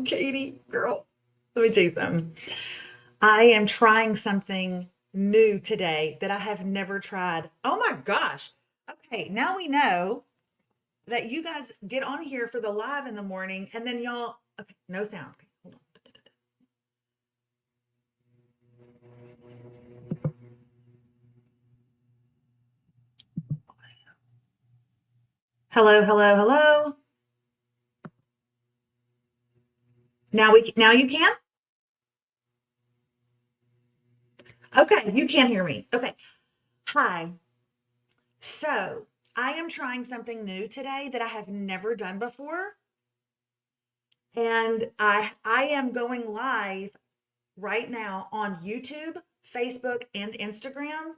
Katie, girl, let me tell you something. I am trying something new today that I have never tried. Oh my gosh. Okay, now we know that you guys get on here for the live in the morning and then y'all, okay, no sound. Okay, hold on. Hello, hello, hello. Now you can? Okay, you can hear me. Okay. Hi. So, I am trying something new today that I have never done before. And I am going live right now on YouTube, Facebook, and Instagram.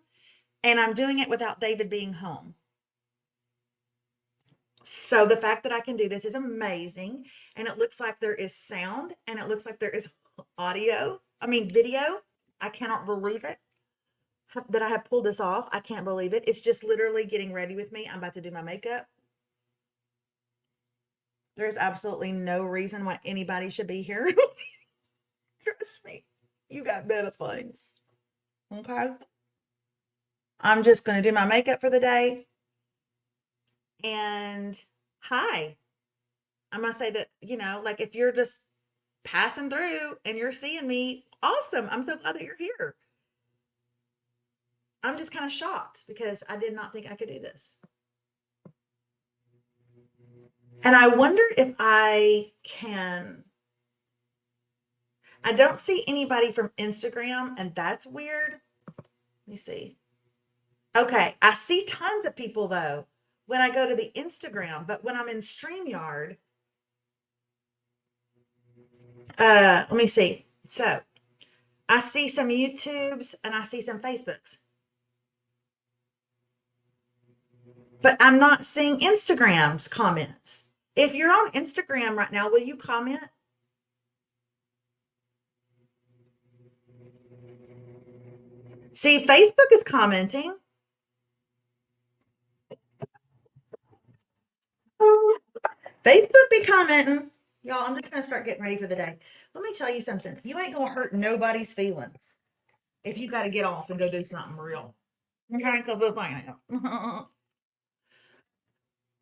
And I'm doing it without David being home. So the fact that I can do this is amazing. And it looks like there is sound and it looks like there is video. I cannot believe it that I have pulled this off. I can't believe it. It's just literally getting ready with me. I'm about to do my makeup. There's absolutely no reason why anybody should be here. Trust me, you got better things. Okay. I'm just going to do my makeup for the day. And hi, I must say that, like if you're just passing through and you're seeing me, awesome. I'm so glad that you're here. I'm just kind of shocked because I did not think I could do this. And I wonder if I don't see anybody from Instagram, and that's weird. Let me see. Okay, I see tons of people though when I go to the Instagram, but when I'm in StreamYard, let me see. So I see some YouTubes and I see some Facebooks, but I'm not seeing Instagram's comments. If you're on Instagram right now, will you comment? See, Facebook is commenting. Facebook be commenting. Y'all, I'm just gonna start getting ready for the day. Let me tell you something. You ain't gonna hurt nobody's feelings if you got to get off and go do something real. Okay, because we'll find out.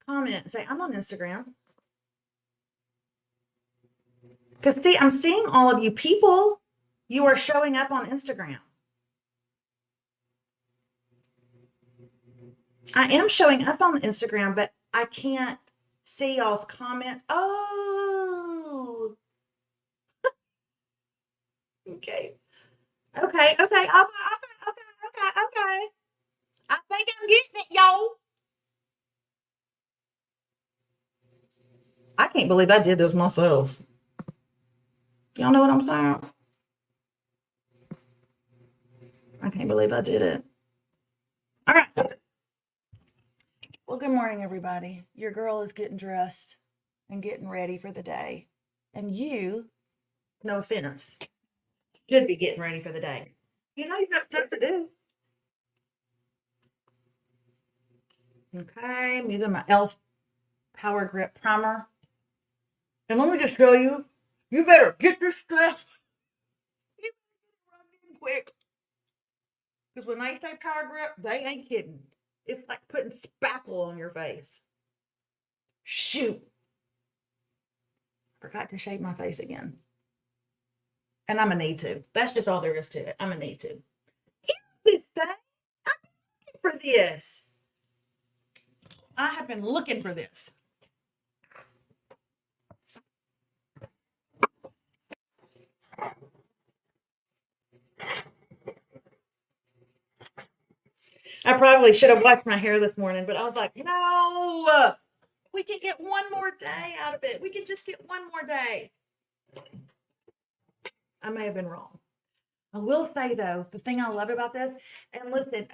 Comment and say, I'm on Instagram. Because see, I'm seeing all of you people. You are showing up on Instagram. I am showing up on Instagram, but I can't see y'all's comments. Oh, okay. Okay, okay, okay, okay. I think I'm getting it, y'all. I can't believe I did this myself. Y'all know what I'm saying? I can't believe I did it. All right. Well, good morning, everybody. Your girl is getting dressed and getting ready for the day. And you, no offense, should be getting ready for the day. You know you got stuff to do. Okay, I'm using my e.l.f. Power Grip Primer. And let me just tell you, you better get this stuff. You better run in quick. Because when they say Power Grip, they ain't kidding. It's like putting spackle on your face. Shoot. Forgot to shave my face again. And I'm going to need to. That's just all there is to it. I'm going to need to. This thing, I'm looking for this. I have been looking for this. I probably should have washed my hair this morning, but I was like, no, we can get one more day out of it. We can just get one more day. I may have been wrong. I will say though, the thing I love about this, and listen,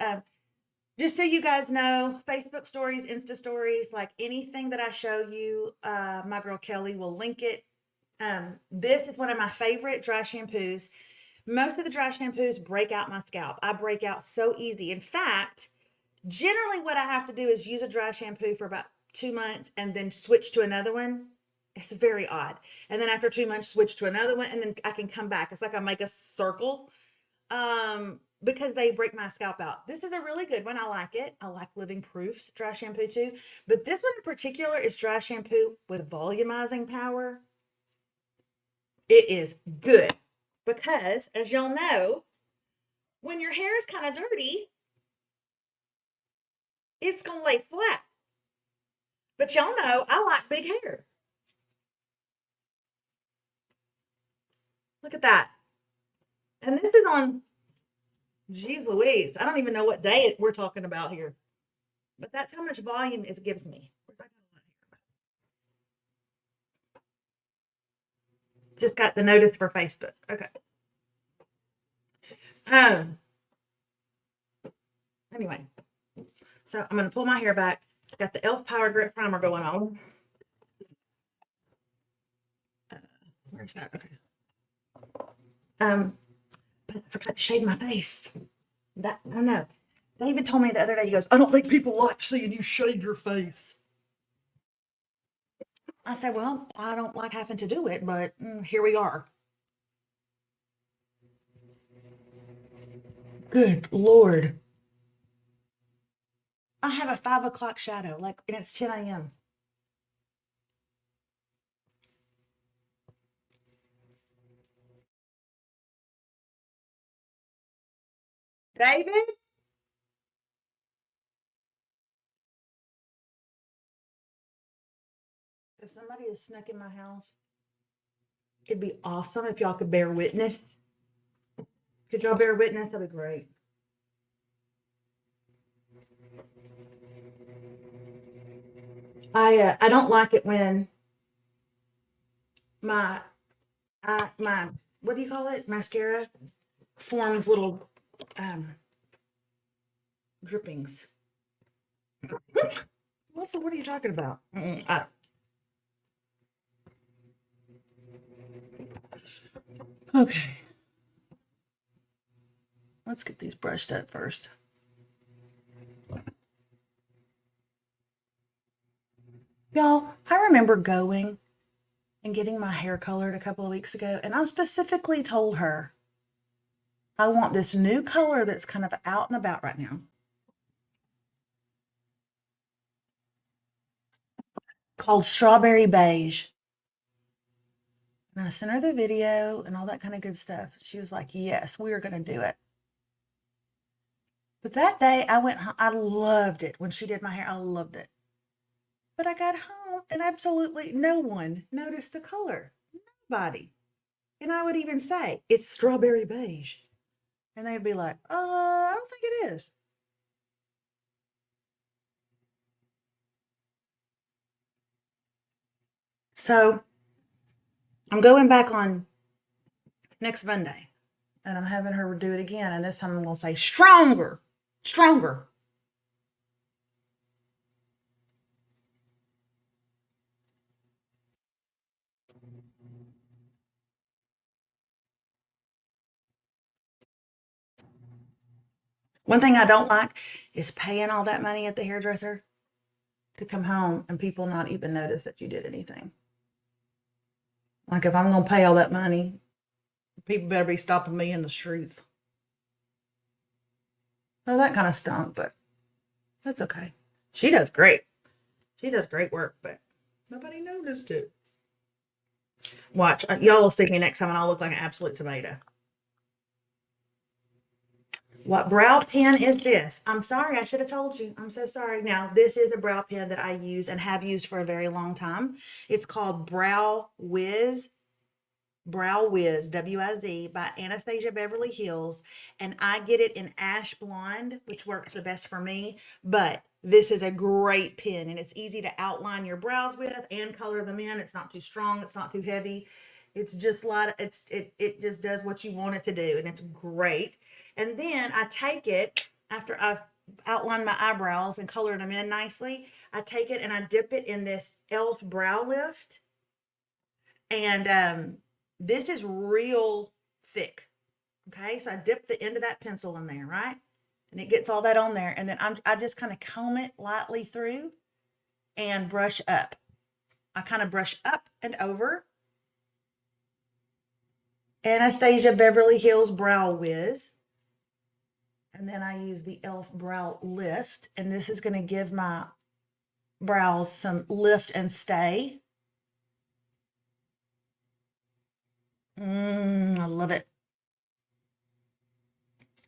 just so you guys know, Facebook stories, Insta stories, like anything that I show you, my girl Kelly will link it. This is one of my favorite dry shampoos. Most of the dry shampoos break out my scalp. I break out so easy. In fact, Generally, what I have to do is use a dry shampoo for about 2 months and then switch to another one. It's very odd. And then after 2 months, switch to another one, and then I can come back. It's like I make a circle because they break my scalp out. This is a really good one. I like it. I like Living Proof's dry shampoo too. But this one in particular is dry shampoo with volumizing power. It is good because, as y'all know, when your hair is kind of dirty, it's going to lay flat. But y'all know I like big hair. Look at that. And this is on, geez Louise, I don't even know what day we're talking about here. But that's how much volume it gives me. Just got the notice for Facebook. Okay. Um. Anyway, so I'm gonna pull my hair back. Got the Elf Power Grip Primer going on. Where's that? Okay. But I forgot to shave my face. That I don't know. David told me the other day. He goes, "I don't think people like seeing you shave your face." I said, "Well, I don't like having to do it, but here we are." Good Lord. I have a 5 o'clock shadow, like, and it's 10 a.m. David, if somebody is snuck in my house, it'd be awesome if y'all could bear witness. Could y'all bear witness? That'd be great. I don't like it when my my what do you call it? Mascara forms little um drippings. What are you talking about? Okay, let's get these brushed up first. Y'all, I remember going and getting my hair colored a couple of weeks ago, and I specifically told her I want this new color that's kind of out and about right now, called strawberry beige. And I sent her the video and all that kind of good stuff. She was like, yes, we are going to do it. But that day I went home. I loved it when she did my hair. I loved it. But I got home and absolutely no one noticed the color. Nobody. And I would even say, it's strawberry beige. And they'd be like, I don't think it is. So I'm going back on next Monday and I'm having her do it again. And this time I'm going to say stronger, stronger. One thing I don't like is paying all that money at the hairdresser to come home and people not even notice that you did anything. Like if I'm going to pay all that money, people better be stopping me in the streets. Well, that kind of stunk, but that's okay. She does great. She does great work, but nobody noticed it. Watch, y'all will see me next time and I'll look like an absolute tomato. What brow pen is this? I'm sorry, I should have told you. I'm so sorry. Now, this is a brow pen that I use and have used for a very long time. It's called Brow Wiz, W-I-Z, by Anastasia Beverly Hills. And I get it in ash blonde, which works the best for me. But this is a great pen and it's easy to outline your brows with and color them in. It's not too strong, it's not too heavy. It's just like it just does what you want it to do, and it's great. And then I take it after I've outlined my eyebrows and colored them in nicely. I take it and I dip it in this Elf Brow Lift, and this is real thick. Okay, so I dip the end of that pencil in there, right? and it gets all that on there. And then I just kind of comb it lightly through and brush up. I kind of brush up and over. Anastasia Beverly Hills Brow Wiz. And then I use the e.l.f. Brow Lift. And this is going to give my brows some lift and stay. I love it.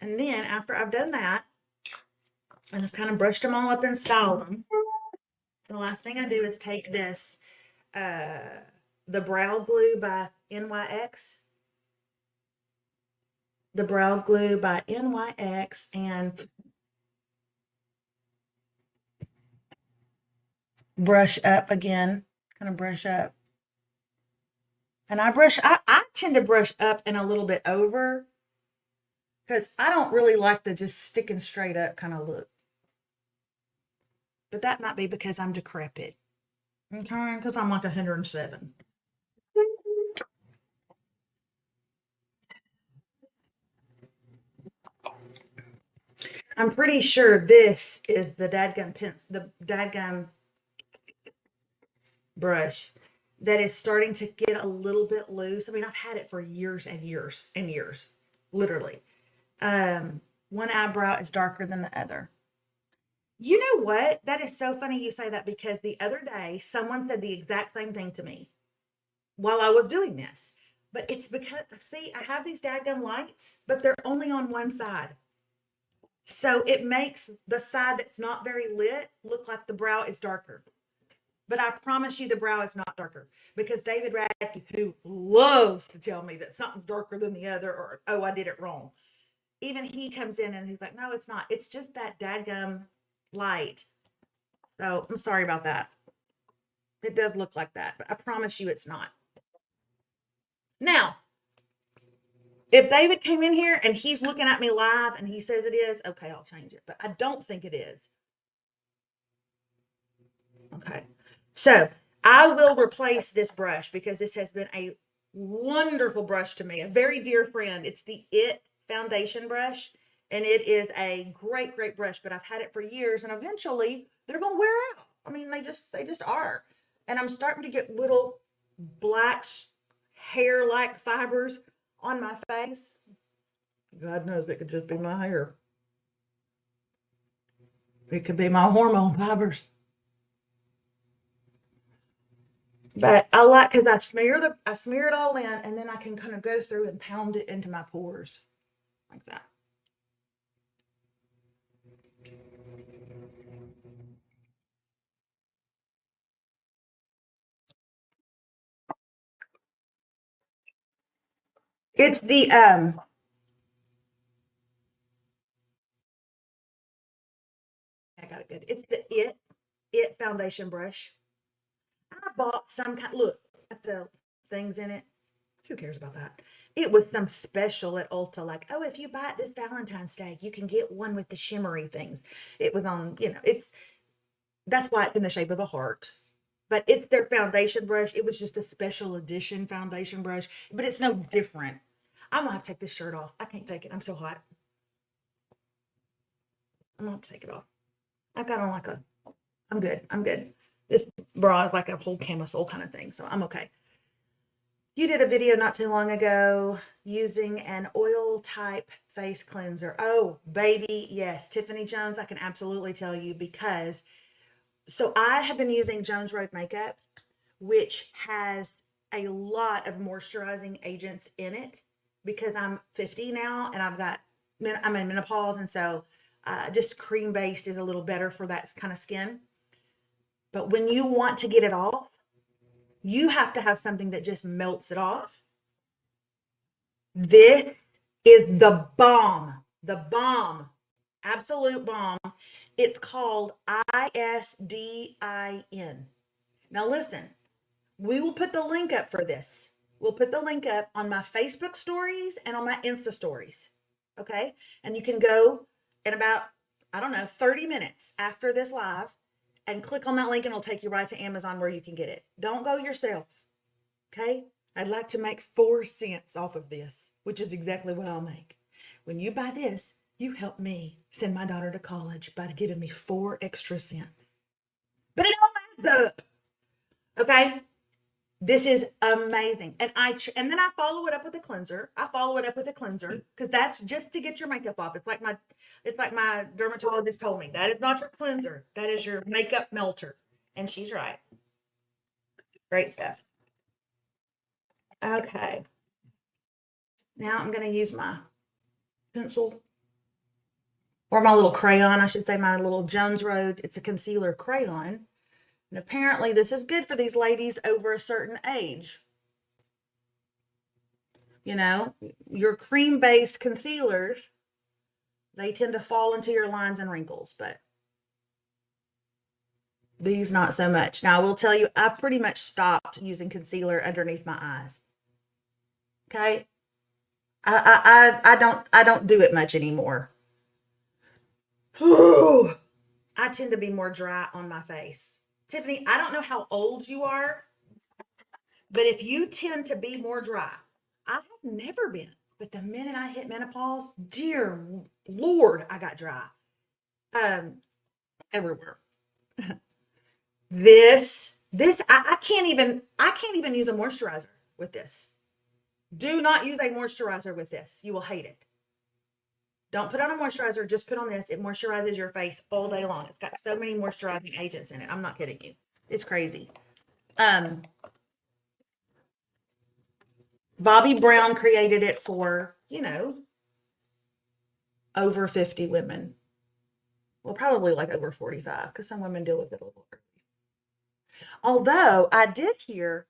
And then after I've done that, and I've kind of brushed them all up and styled them, the last thing I do is take this, the Brow Glue by NYX. The Brow Glue by NYX, and brush up again, kind of brush up. And I tend to brush up and a little bit over because I don't really like the just sticking straight up kind of look. But that might be because I'm decrepit. Okay, because I'm like 107. I'm pretty sure this is the dadgum brush that is starting to get a little bit loose. I mean, I've had it for years and years and years, literally. One eyebrow is darker than the other. You know what? That is so funny you say that because the other day someone said the exact same thing to me while I was doing this. But it's because, see, I have these dadgum lights, but they're only on one side. So it makes the side that's not very lit look like the brow is darker. But I promise you the brow is not darker because David Radke, who loves to tell me that something's darker than the other or, oh, I did it wrong. Even he comes in and he's like, no, it's not. It's just that dadgum light. So I'm sorry about that. It does look like that, but I promise you it's not. Now, if David came in here and he's looking at me live and he says it is, okay, I'll change it. But I don't think it is. Okay. So I will replace this brush because this has been a wonderful brush to me, a very dear friend. It's the IT foundation brush, and it is a great, great brush, but I've had it for years and eventually they're going to wear out. I mean, they just are. And I'm starting to get little black hair-like fibers on my face. God knows it could just be my hair. It could be my hormone fibers. But I like because I smear it all in and then I can kind of go through and pound it into my pores like that. It's the I got it good. It's the it foundation brush. I bought some kind, look at the things in it. Who cares about that? It was some special at Ulta, like, oh, if you buy it this Valentine's Day, you can get one with the shimmery things. It was on, it's that's why it's in the shape of a heart. But it's their foundation brush. It was just a special edition foundation brush, but it's no different. I'm gonna have to take this shirt off. I can't take it. I'm so hot. I'm gonna have to take it off. I've got on like a, I'm good. I'm good. This bra is like a whole camisole kind of thing, so I'm okay. You did a video not too long ago using an oil type face cleanser. Oh, baby, yes. Tiffany Jones, I can absolutely tell you because so I have been using Jones Road makeup, which has a lot of moisturizing agents in it because I'm 50 now and I'm in menopause, and so just cream based is a little better for that kind of skin. But when you want to get it off, you have to have something that just melts it off. This is the bomb, absolute bomb. It's called ISDIN. Now, listen, we will put the link up for this. We'll put the link up on my Facebook stories and on my Insta stories. Okay. And you can go in about, I don't know, 30 minutes after this live and click on that link and it'll take you right to Amazon where you can get it. Don't go yourself. Okay. I'd like to make 4 cents off of this, which is exactly what I'll make. When you buy this, You helped me send my daughter to college by giving me 4 extra cents. But it all adds up. Okay. This is amazing. And then I follow it up with a cleanser. I follow it up with a cleanser because that's just to get your makeup off. It's like my dermatologist told me. That is not your cleanser. That is your makeup melter. And she's right. Great stuff. Okay. Now I'm going to use my pencil or my little crayon, I should say, my little Jones Road. It's a concealer crayon. And apparently this is good for these ladies over a certain age. You know, your cream-based concealers, they tend to fall into your lines and wrinkles, but these not so much. Now, I will tell you, I've pretty much stopped using concealer underneath my eyes. Okay? I don't do it much anymore. Ooh, I tend to be more dry on my face. Tiffany, I don't know how old you are, but if you tend to be more dry, I have never been. But the minute I hit menopause, dear Lord, I got dry. Um, everywhere. I can't even use a moisturizer with this. Do not use a moisturizer with this. You will hate it. Don't put on a moisturizer, just put on this. It moisturizes your face all day long. It's got so many moisturizing agents in it. I'm not kidding you. It's crazy. Um, Bobby Brown created it for, over 50 women. Well, probably like over 45, because some women deal with it a little early. Although I did hear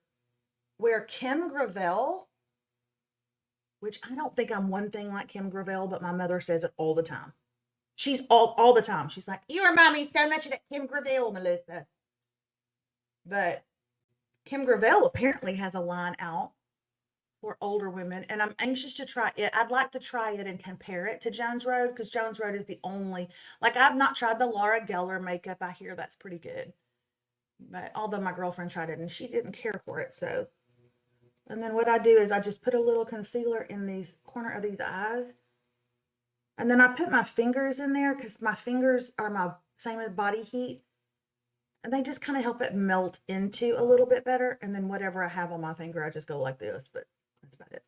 where Kim Gravel, which I don't think I'm one thing like Kim Gravel, but my mother says it all the time. She's all the time. She's like, you remind me so much of that Kim Gravel, Melissa. But Kim Gravel apparently has a line out for older women, and I'm anxious to try it. I'd like to try it and compare it to Jones Road because Jones Road is the only, like, I've not tried the Laura Geller makeup. I hear that's pretty good. But although my girlfriend tried it and she didn't care for it, so. And then what I do is I just put a little concealer in these corner of these eyes. And then I put my fingers in there because my fingers are my same as body heat. And they just kind of help it melt into a little bit better. And then whatever I have on my finger, I just go like this, but that's about it.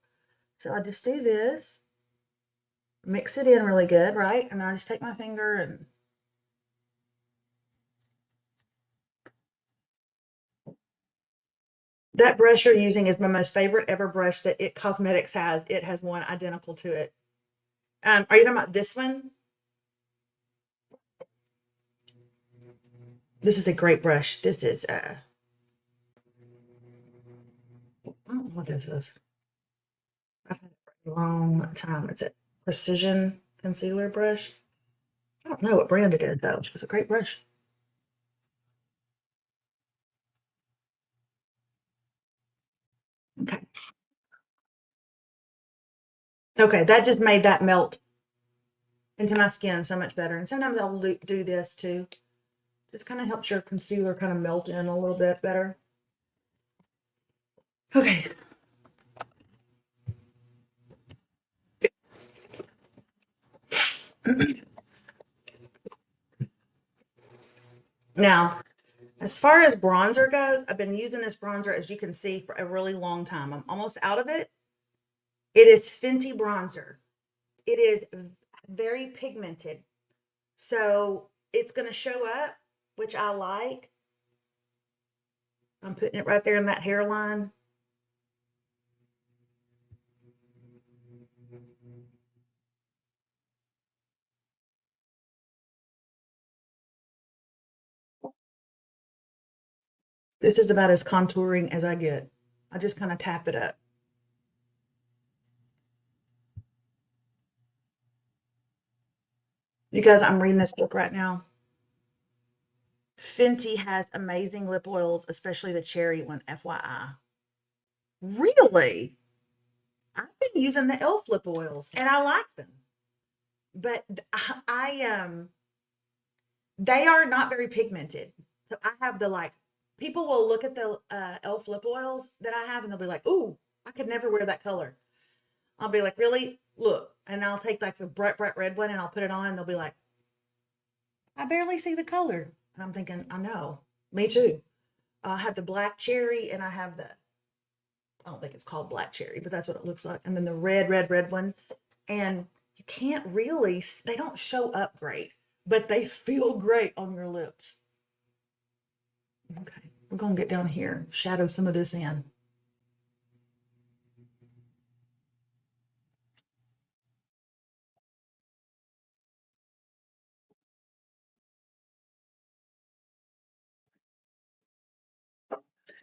So I just do this, mix it in really good, right? And I just take my finger and that brush you're using is my most favorite ever brush that It Cosmetics has. It has one identical to it. Are you talking about this one? This is a great brush. This is I don't know what this is. I've had it for a long time. It's a precision concealer brush. I don't know what brand it is though. It was a great brush. Okay. Okay, that just made that melt into my skin so much better. And sometimes I'll do this too. Just kind of helps your concealer kind of melt in a little bit better. Okay. Now, as far as bronzer goes, I've been using this bronzer, as you can see, for a really long time. I'm almost out of it. It is Fenty bronzer. It is very pigmented. So it's going to show up, which I like. I'm putting it right there in that hairline. This is about as contouring as I get. I just kind of tap it up. You guys, I'm reading this book right now. Fenty has amazing lip oils, especially the cherry one, FYI. Really? I've been using the elf lip oils and I like them. But they are not very pigmented. So I have the like people will look at the elf lip oils that I have and they'll be like, "Ooh, I could never wear that color." I'll be like, really? Look. And I'll take like the bright red one and I'll put it on and they'll be like, I barely see the color. And I'm thinking, I know. Me too. I have the black cherry and I have the, I don't think it's called black cherry, but that's what it looks like. And then the red one. And you can't really, they don't show up great, but they feel great on your lips. Okay, we're going to get down here, shadow some of this in.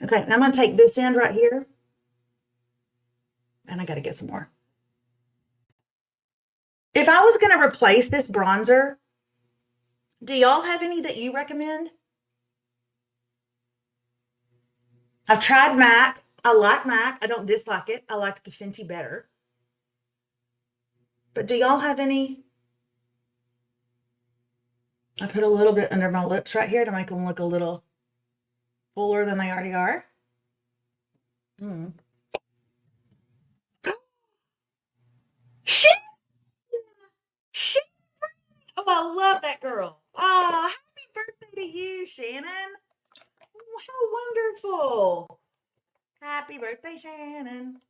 Okay, now I'm going to take this end right here, and I got to get some more. If I was going to replace this bronzer, do y'all have any that you recommend? I've tried MAC. I like MAC. I don't dislike it. I like the Fenty better. But do y'all have any? I put a little bit under my lips right here to make them look a little fuller than they already are. Mm. She, she, oh, I love that girl. Oh, happy birthday to you, Shannon. How wonderful. Happy birthday, Shannon.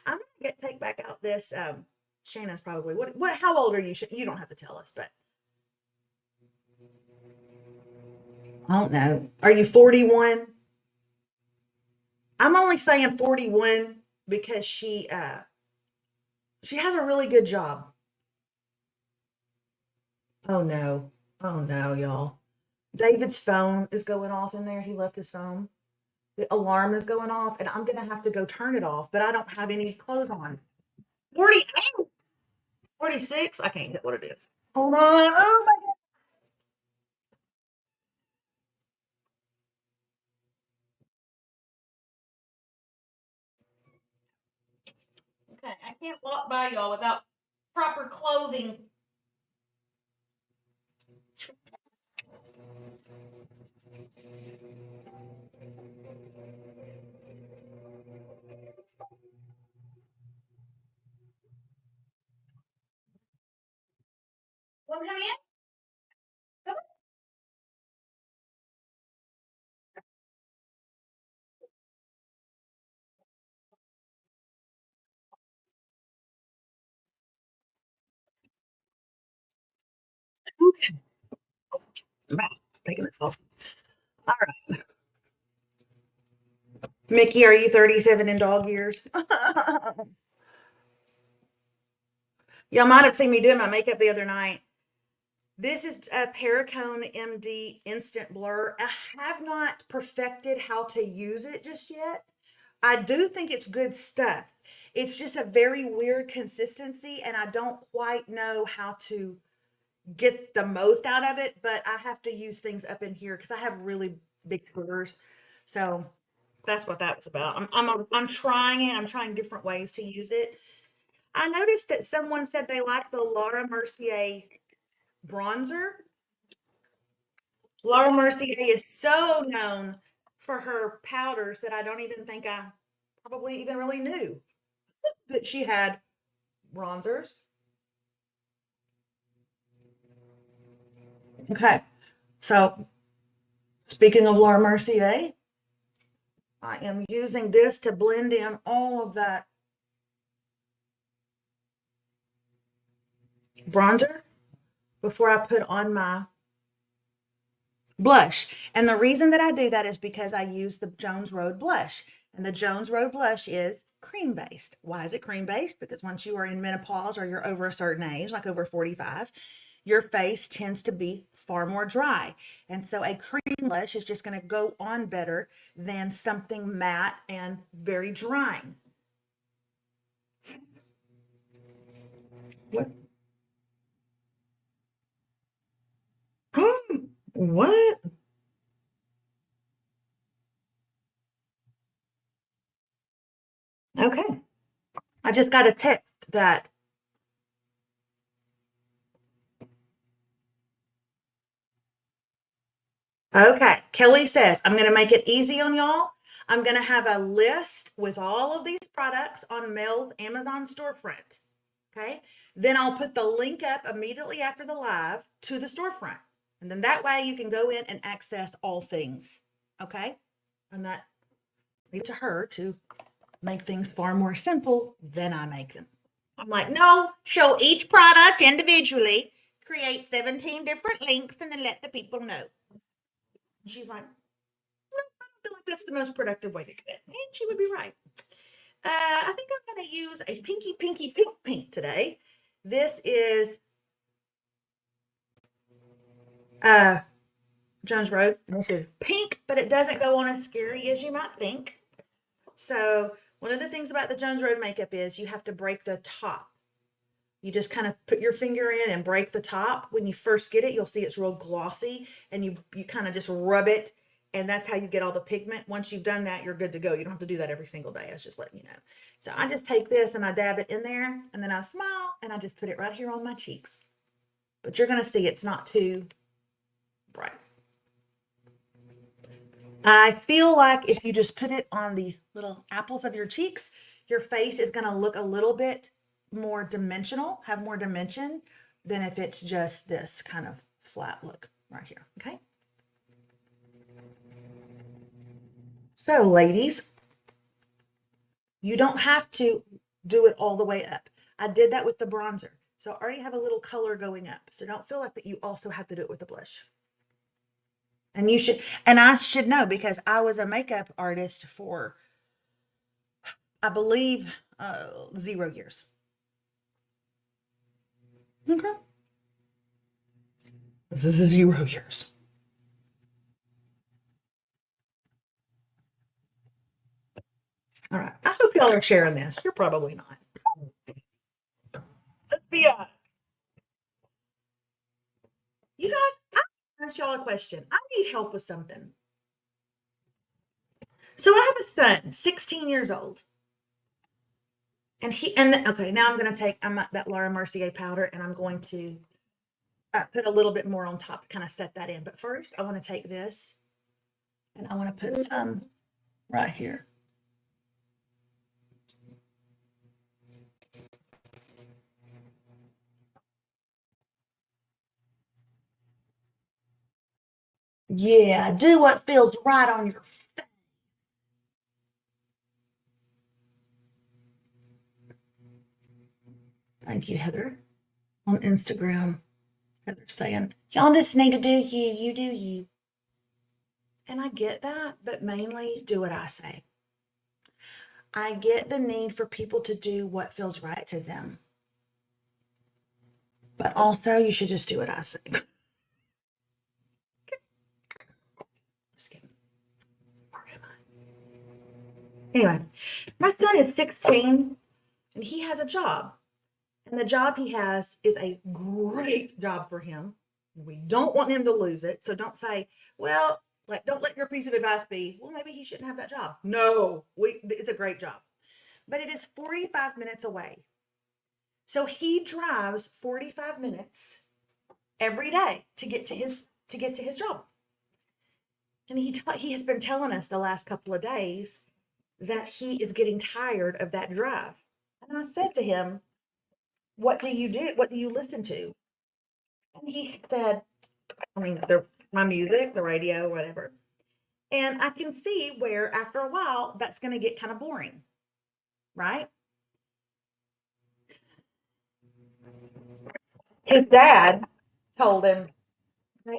I'm gonna take back out this Shannon's probably what how old are you? You don't have to tell us, but I don't know. Are you 41? I'm only saying 41 because she has a really good job. Oh no. Oh no, y'all. David's phone is going off in there. He left his phone. The alarm is going off, and I'm gonna have to go turn it off, but I don't have any clothes on. 48, 46. I can't get what it is. Hold on. Oh my God. Okay, I can't walk by y'all without proper clothing. Wanna come in? Come on. Okay. Taking this off. All right. Mickey, are you 37 in dog years? Y'all might have seen me doing my makeup the other night. This is a Paracone MD Instant Blur. I have not perfected how to use it just yet. I do think it's good stuff. It's just a very weird consistency, and I don't quite know how to get the most out of it, but I have to use things up in here because I have really big boogers. So that's what that was about. I'm trying it. I'm trying different ways to use it. I noticed that someone said they like the Laura Mercier bronzer. Laura Mercier is so known for her powders that I don't even think I probably even really knew that she had bronzers. Okay. So speaking of Laura Mercier, I am using this to blend in all of that bronzer before I put on my blush. And the reason that I do that is because I use the Jones Road blush. And the Jones Road blush is cream based. Why is it cream based? Because once you are in menopause or you're over a certain age, like over 45, your face tends to be far more dry. And so a cream blush is just going to go on better than something matte and very drying. What? What? Okay. I just got a text that, okay. Kelly says, I'm going to make it easy on y'all. I'm going to have a list with all of these products on Mel's Amazon storefront. Okay. Then I'll put the link up immediately after the live to the storefront. And then that way you can go in and access all things. Okay. And that leave to her to make things far more simple than I make them. I'm like, no, show each product individually, create 17 different links, and then let the people know. And she's like, I feel like that's the most productive way to do it. And she would be right. I think I'm going to use a pinky, pinky, pink paint today. This is Jones Road. And this is pink, but it doesn't go on as scary as you might think. So one of the things about the Jones Road makeup is you have to break the top. You just kind of put your finger in and break the top. When you first get it, you'll see it's real glossy, and you kind of just rub it, and that's how you get all the pigment. Once you've done that, you're good to go. You don't have to do that every single day. I was just letting you know. So I just take this and I dab it in there, and then I smile, and I just put it right here on my cheeks. But you're going to see it's not too bright. I feel like if you just put it on the little apples of your cheeks, your face is going to look a little bit more dimensional, have more dimension than if it's just this kind of flat look right here. Okay. So ladies, you don't have to do it all the way up. I did that with the bronzer. So I already have a little color going up. So don't feel like that you also have to do it with the blush. And you should, and I should know because I was a makeup artist for, I believe, 0 years. Okay. This is 0 years. All right. I hope y'all are sharing this. You're probably not. Let's be honest. You guys, I ask y'all a question. I need help with something. So I have a son, 16 years old. And okay, now I'm going to take that Laura Mercier powder and I'm going to put a little bit more on top to kind of set that in. But first, I want to take this and I want to put some right here. Yeah, do what feels right on your face. Thank you, Heather. On Instagram, Heather saying, y'all just need to do you, you do you. And I get that, but mainly do what I say. I get the need for people to do what feels right to them. But also, you should just do what I say. Just kidding. Where am I? Anyway, my son is 16 and he has a job. And the job he has is a great job for him. We don't want him to lose it. So don't say, well, like, don't let your piece of advice be, well, maybe he shouldn't have that job. No, it's a great job. But it is 45 minutes away. So he drives 45 minutes every day to get to his job. And he has been telling us the last couple of days that he is getting tired of that drive. And I said to him, what do you do? What do you listen to? And he said, I mean, my music, the radio, whatever. And I can see where after a while that's going to get kind of boring, right? His dad told him,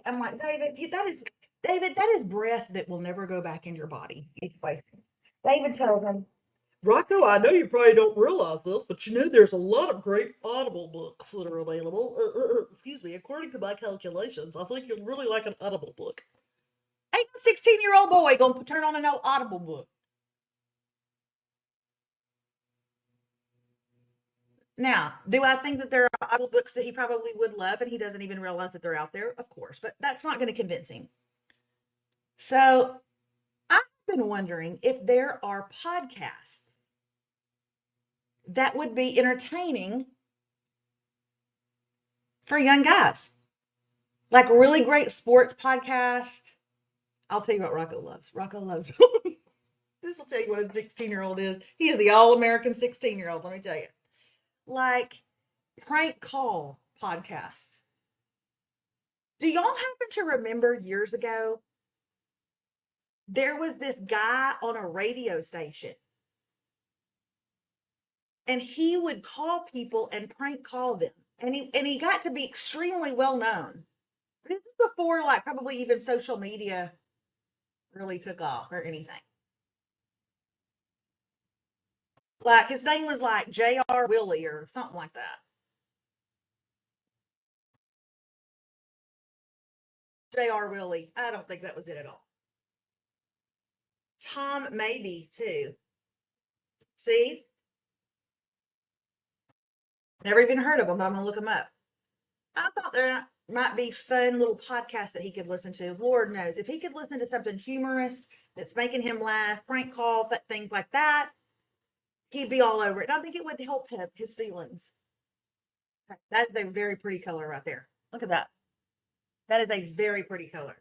I'm like, David, that is breath that will never go back in your body. It's wasting. David tells him, Rocco, I know you probably don't realize this, but you know there's a lot of great Audible books that are available. Excuse me, according to my calculations, I think you'd really like an Audible book. Ain't no 16-year-old boy gonna turn on an Audible book. Now, do I think that there are Audible books that he probably would love and he doesn't even realize that they're out there? Of course, but that's not going to convince him. So I've been wondering if there are podcasts that would be entertaining for young guys, like really great sports podcasts. I'll tell you what Rocco loves. Rocco loves This will tell you what a 16-year-old is. He is the all-American 16-year-old, let me tell you. Like prank call podcasts. Do y'all happen to remember years ago there was this guy on a radio station and he would call people and prank call them. And he got to be extremely well known. This is before like probably even social media really took off or anything. Like his name was like J.R. Willie or something like that. J.R. Willie. I don't think that was it at all. Tom maybe too. See? Never even heard of him, but I'm gonna look him up. I thought there might be fun little podcasts that he could listen to. Lord knows. If he could listen to something humorous that's making him laugh, prank call, things like that, he'd be all over it. And I think it would help him, his feelings. That's a very pretty color right there. Look at that. That is a very pretty color.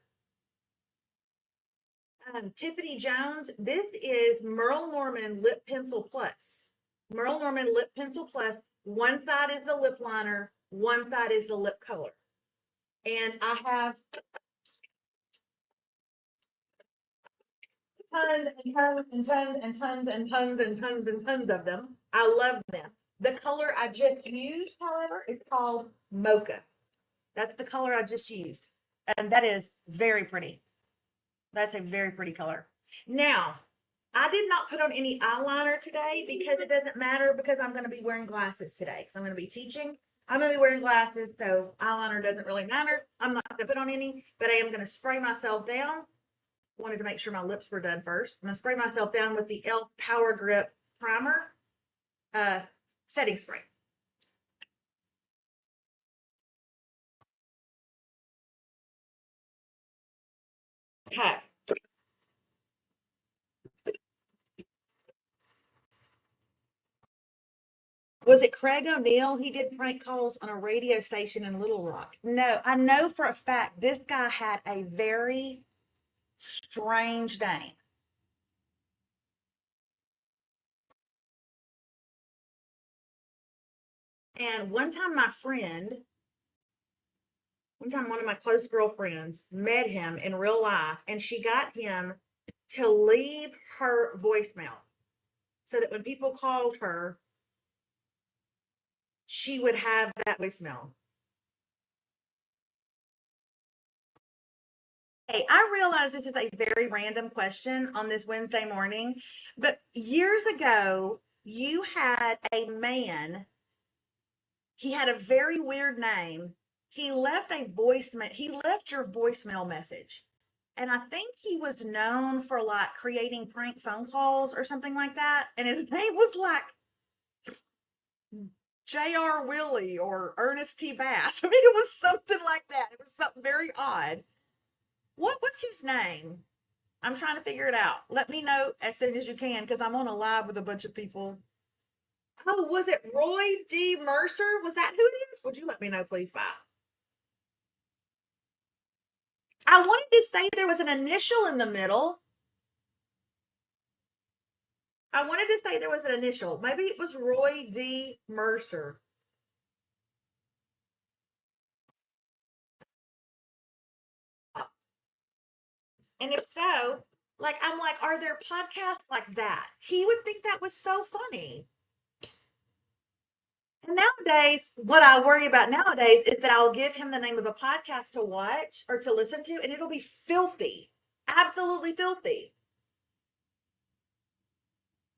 Tiffany Jones, this is Merle Norman Lip Pencil Plus. Merle Norman Lip Pencil Plus. One side is the lip liner, one side is the lip color. And I have tons and tons and tons and tons and tons and tons and tons of them. I love them. The color I just used, however, is called Mocha. That's the color I just used. And that is very pretty. That's a very pretty color. Now, I did not put on any eyeliner today because it doesn't matter because I'm going to be wearing glasses today because I'm going to be teaching. I'm going to be wearing glasses, so eyeliner doesn't really matter. I'm not going to put on any, but I am going to spray myself down. Wanted to make sure my lips were done first. I'm going to spray myself down with the e.l.f. Power Grip Primer setting spray. Okay. Was it Craig O'Neill? He did prank calls on a radio station in Little Rock. No, I know for a fact this guy had a very strange name. And one time one of my close girlfriends met him in real life and she got him to leave her voicemail so that when people called her, she would have that voicemail. Hey, I realize this is a very random question on this Wednesday morning, but years ago, you had a man, he had a very weird name. He left your voicemail message. And I think he was known for like creating prank phone calls or something like that. And his name was like J.R. Willie or Ernest T. Bass. I mean, it was something like that. It was something very odd. What was his name? I'm trying to figure it out. Let me know as soon as you can because I'm on a live with a bunch of people. Oh, was it Roy D. Mercer? Was that who it is? Would you let me know, please? Bye. I wanted to say there was an initial in the middle. I wanted to say there was an initial. Maybe it was Roy D. Mercer. And if so, like, I'm like, are there podcasts like that? He would think that was so funny. And nowadays, what I worry about nowadays is that I'll give him the name of a podcast to watch or to listen to, and it'll be filthy, absolutely filthy.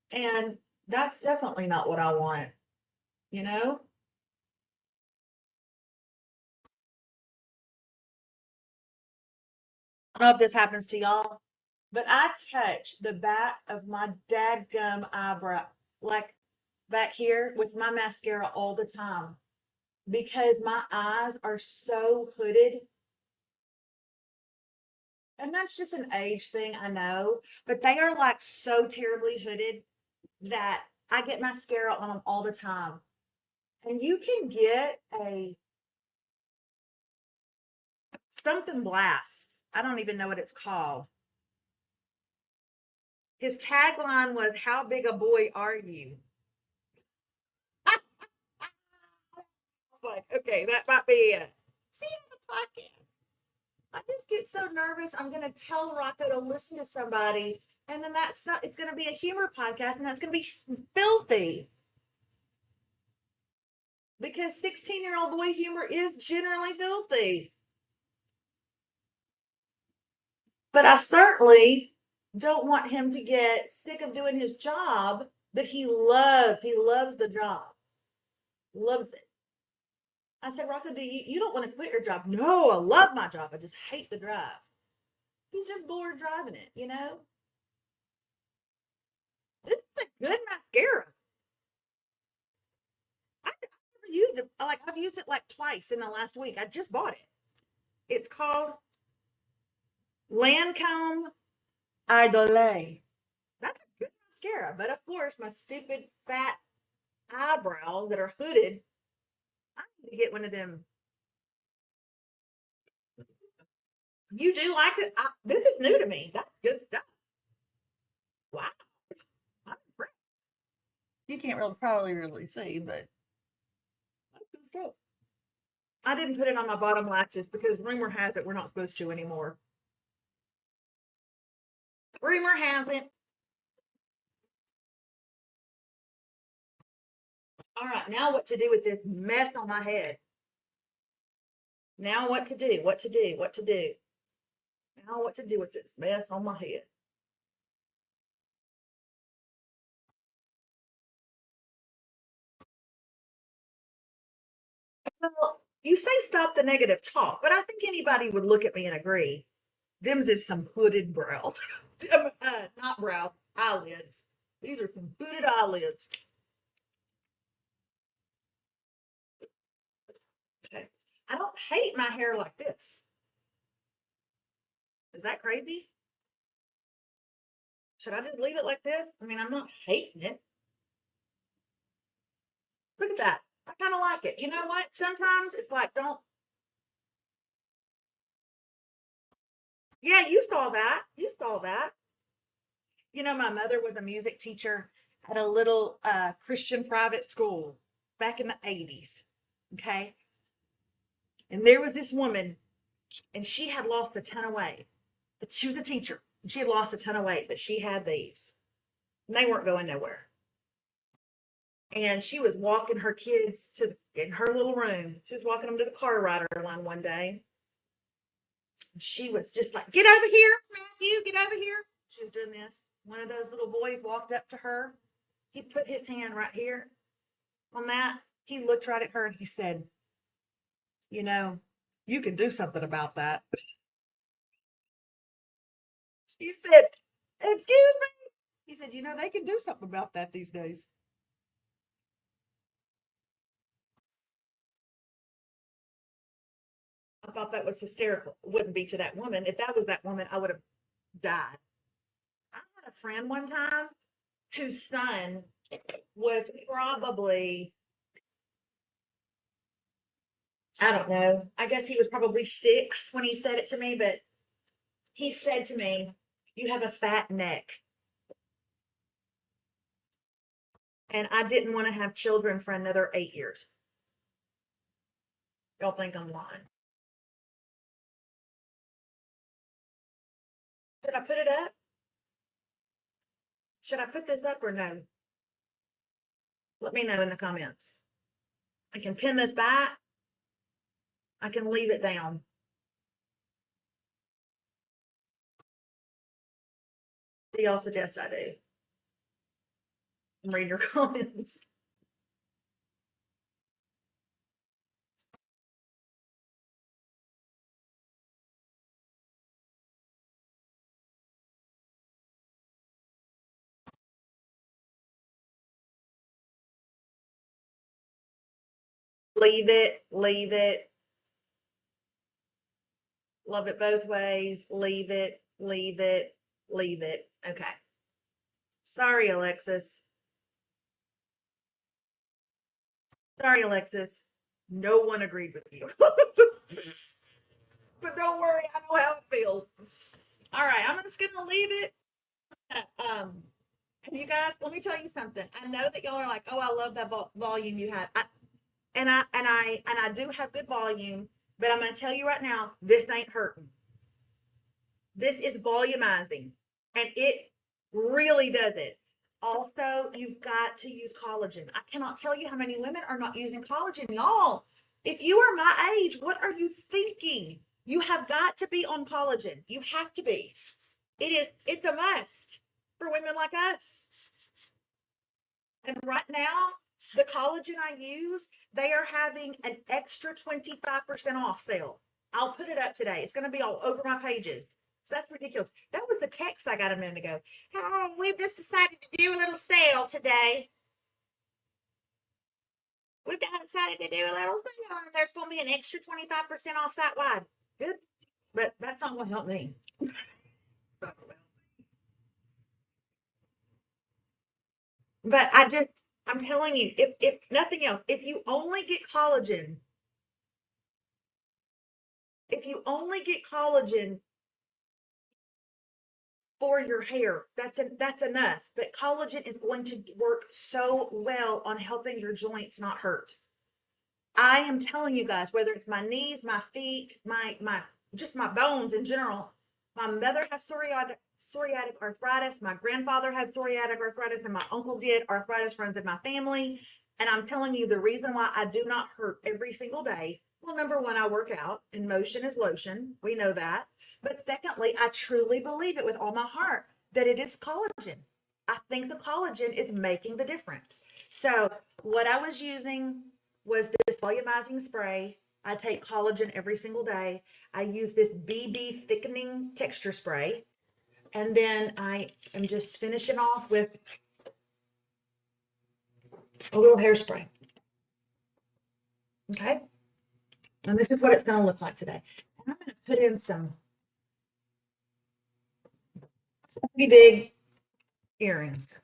And that's definitely not what I want, you know? I don't know if this happens to y'all, but I touch the back of my dadgum eyebrow, like back here with my mascara all the time because my eyes are so hooded. And that's just an age thing, I know, but they are like so terribly hooded that I get mascara on them all the time. And you can get a something blast. I don't even know what it's called. His tagline was, "How big a boy are you?" I was like, okay, that might be it. See, on the podcast, I just get so nervous. I'm going to tell Rocco to listen to somebody, and then it's going to be a humor podcast, and that's going to be filthy because 16-year-old boy humor is generally filthy. But I certainly don't want him to get sick of doing his job that he loves the job. Loves it. I said, Rocco, you don't want to quit your job? No, I love my job. I just hate the drive. He's just bored driving it, you know? This is a good mascara. I've never used it. Like, I've used it like twice in the last week. I just bought it. It's called Lancome Idole. That's a good mascara. But of course, my stupid fat eyebrows that are hooded, I need to get one of them. You do like it? This is new to me. That's good stuff. Wow. I'm impressed. You can't probably see, but that's good stuff. I didn't put it on my bottom lashes because rumor has it we're not supposed to anymore. Rumor has it. All right, now what to do with this mess on my head? Now what to do? What to do? What to do? Now what to do with this mess on my head? Well, you say stop the negative talk, but I think anybody would look at me and agree. Them's is some hooded brows. Not brows, eyelids. These are some hooded eyelids. Okay. I don't hate my hair like this. Is that crazy? Should I just leave it like this? I mean, I'm not hating it. Look at that. I kind of like it. You know what? Sometimes it's like, don't. Yeah, you saw that. You saw that. You know, my mother was a music teacher at a little Christian private school back in the 80s. Okay. And there was this woman, and she had lost a ton of weight. But she was a teacher, and she had lost a ton of weight, but she had these. And they weren't going nowhere. And she was walking her kids to in her little room. She was walking them to the car rider line one day. She was just like, "Get over here, Matthew, get over here." She was doing this. One of those little boys walked up to her. He put his hand right here on that. He looked right at her and he said, "You know, you can do something about that." She said, "Excuse me?" He said, "They can do something about that these days." I thought that was hysterical. It wouldn't be to that woman. If that was that woman, I would have died. I had a friend one time whose son was probably, I don't know, I guess he was probably 6 when he said it to me, but he said to me, "You have a fat neck." And I didn't want to have children for another 8 years. Y'all think I'm lying? Should I put it up? Should I put this up or no? Let me know in the comments. I can pin this back. I can leave it down. What do y'all suggest I do? Read your comments. Leave it, leave it. Love it both ways. Leave it, leave it, leave it. Okay. Sorry, Alexis. Sorry, Alexis. No one agreed with you. But don't worry, I know how it feels. All right, I'm just gonna leave it. guys, let me tell you something. I know that y'all are like, "Oh, I love that volume you have," and I do have good volume, but I'm going to tell you right now, this ain't hurting. This is volumizing, and it really does it. Also, you've got to use collagen. I cannot tell you how many women are not using collagen, y'all. If you are my age, what are you thinking? You have got to be on collagen. You have to be. It's a must for women like us. And right now, the collagen I use, they are having an extra 25% off sale. I'll put it up today. It's going to be all over my pages. So that's ridiculous. That was the text I got a minute ago. Oh, we've just decided to do a little sale today. We've decided to do a little sale, and there's going to be an extra 25% off site wide. Good. But that's not going to help me. But I'm telling you, if nothing else, if you only get collagen for your hair, that's enough. But collagen is going to work so well on helping your joints not hurt. I am telling you guys, whether it's my knees, my feet, my just my bones in general. My mother has psoriatic arthritis. My grandfather had psoriatic arthritis, and my uncle did. Arthritis runs in my family. And I'm telling you, the reason why I do not hurt every single day. Well, number one, I work out, and motion is lotion. We know that. But secondly, I truly believe it with all my heart that it is collagen. I think the collagen is making the difference. So, what I was using was this volumizing spray. I take collagen every single day. I use this BB thickening texture spray. And then I am just finishing off with a little hairspray. Okay. And this is what it's going to look like today. And I'm going to put in some pretty big earrings.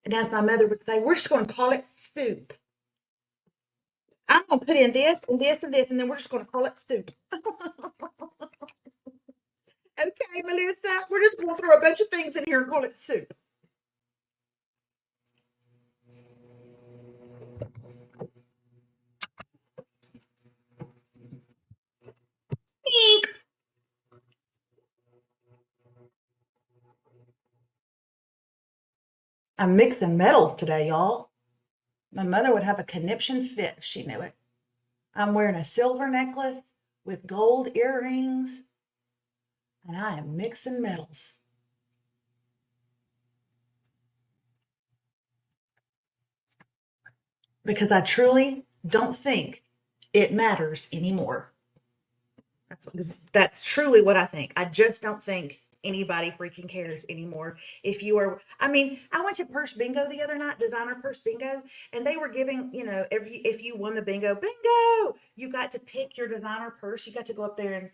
And as my mother would say, we're just going to call it soup. I'm going to put in this and this and this, and then we're just going to call it soup. Okay, Melissa, we're just going to throw a bunch of things in here and call it soup. Eek. I'm mixing metals today, y'all. My mother would have a conniption fit if she knew it. I'm wearing a silver necklace with gold earrings, and I am mixing metals. Because I truly don't think it matters anymore. That's truly what I think. I just don't think anybody freaking cares anymore. If you are, I mean, I went to Purse Bingo the other night, designer Purse Bingo, and they were giving, if you won the bingo, you got to pick your designer purse. You got to go up there and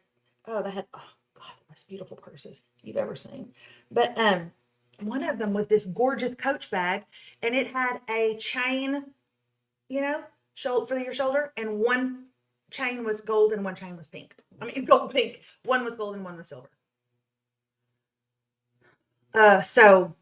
they had God, the most beautiful purses you've ever seen. But one of them was this gorgeous Coach bag, and it had a chain, shoulder for your shoulder, and one chain was gold and one chain was pink. I mean, gold pink. One was gold and one was silver. So,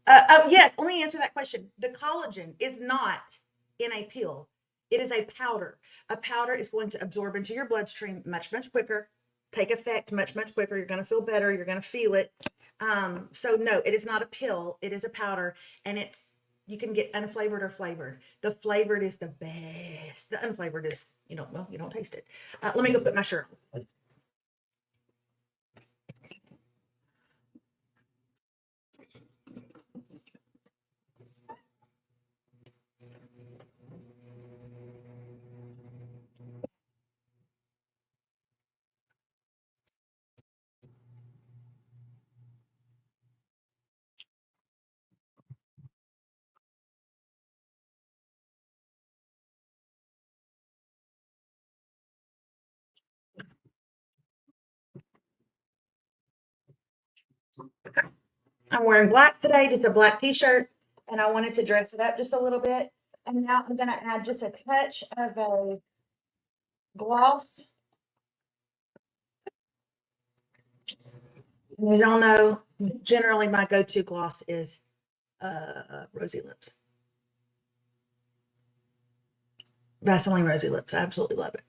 oh yes, let me answer that question. The collagen is not in a pill. It is a powder. A powder is going to absorb into your bloodstream much, much quicker, take effect much, much quicker. You're going to feel better. You're going to feel it. So no, it is not a pill. It is a powder, and you can get unflavored or flavored. The flavored is the best. The unflavored is you don't taste it. Let me go put my shirt on. I'm wearing black today, just a black t-shirt, and I wanted to dress it up just a little bit. And now I'm going to add just a touch of a gloss You don't know, generally my go-to gloss is Rosy Lips. Vaseline Rosy Lips. I absolutely love it.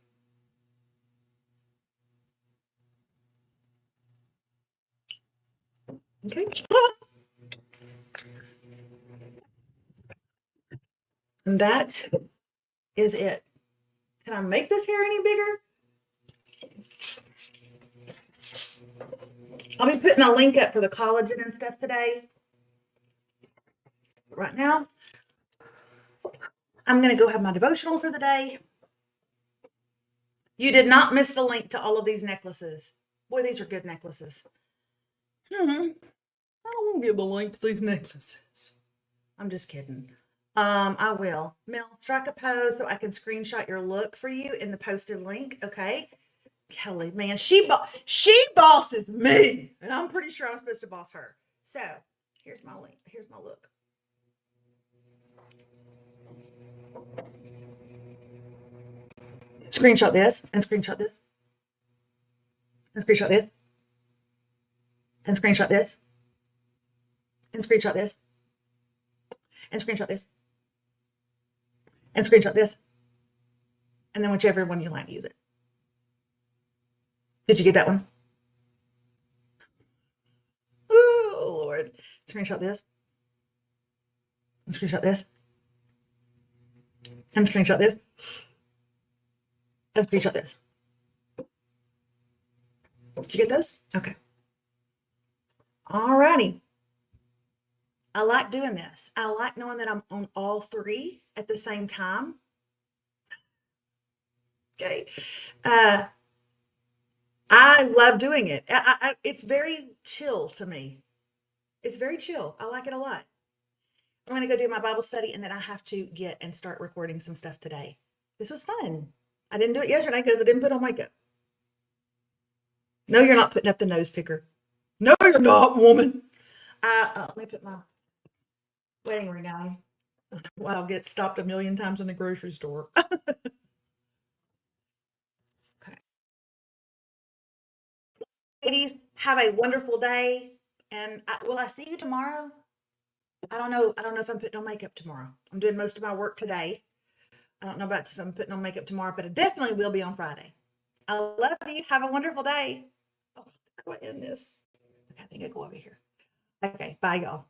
Okay. And that is it. Can I make this hair any bigger? I'll be putting a link up for the collagen and stuff today. Right now, I'm going to go have my devotional for the day. You did not miss the link to all of these necklaces. Boy, these are good necklaces. I don't want to give the link to these necklaces. I'm just kidding. I will. Mel, strike a pose so I can screenshot your look for you in the posted link. Okay. Kelly, man, she bosses me, and I'm pretty sure I'm supposed to boss her. So here's my link. Here's my look. Screenshot this and screenshot this and screenshot this and screenshot this and screenshot this and screenshot this and screenshot this, and then whichever one you like, use it. Did you get that one? Oh Lord. Screenshot this and screenshot this and screenshot this and screenshot this. Did you get those? Okay. All righty. I like doing this. I like knowing that I'm on all three at the same time. Okay. I love doing it. It's very chill to me. It's very chill. I like it a lot. I'm going to go do my Bible study, and then I have to get and start recording some stuff today. This was fun. I didn't do it yesterday because I didn't put on makeup. No, you're not putting up the nose picker. No, you're not, woman. Let me put my wedding ring on. Well, I'll get stopped a million times in the grocery store. Okay. Ladies, have a wonderful day. And will I see you tomorrow? I don't know. I don't know if I'm putting on makeup tomorrow. I'm doing most of my work today. I don't know about if I'm putting on makeup tomorrow, but I definitely will be on Friday. I love you. Have a wonderful day. Oh, how do I end this? Okay, I think I go over here. Okay, bye, y'all.